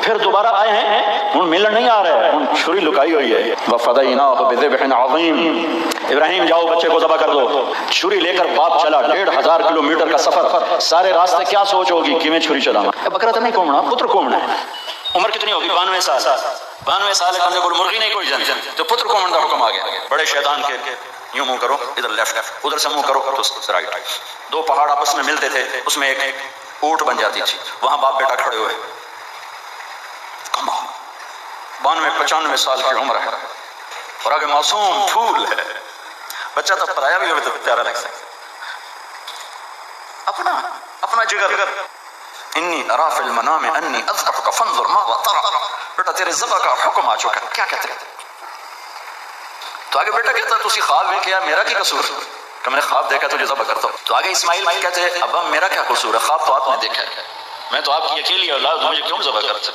پھر دوبارہ آئے ہیں، ہن ملن نہیں آ رہے، ہن چھری لکائی ہوئی ہے۔ وفدیناہ بذبح عظیم، ابراہیم جاؤ بچے کو ذبح کر دو۔ چھری لے کر باپ چلا، 1500 کلومیٹر کا سفر، سارے راستے کیا سوچ ہوگی کیویں چھری چلاواں، بکرا تو نہیں کومنا، پتر کومنا ہے۔ عمر کتنی ہوگی؟ 92 سال۔ 92 سال ہے، کو مرغی نہیں کوئی جن، تو پتر کومن کا حکم آ گیا۔ بڑے شیطان کے یوں منہ کرو، ادھر لیفٹ، ادھر سے منہ کرو تو رائٹ۔ دو پہاڑ آپس میں ملتے تھے، اس میں ایک اونٹ بن جاتی تھی، وہاں باپ بیٹا کھڑے ہوئے، 92-95 سال کی عمر ہے، اور آگے معصوم پھول ہے، بچہ تو پرایا بھی ہوئے تو پیارا لگ سکتا، اپنا جگر۔ انی ارا فی المنام انی اذبحک فانظر ماذا تری، بیٹا تیرے ذبح کا حکم آ چکا، کیا کہتے ہیں؟ تو آگے بیٹا کہتا تسی خواب دیکھا، میرا کی قصور کہ میں نے خواب دیکھا تجھے ذبح کرتا ہوں۔ تو آگے اسماعیل کہتے ہیں ابا میرا کیا قصور ہے، خواب تو آپ نے دیکھا ہے، میں تو آپ کی اکیلی اولاد، مجھے کیوں ذبح کرتے؟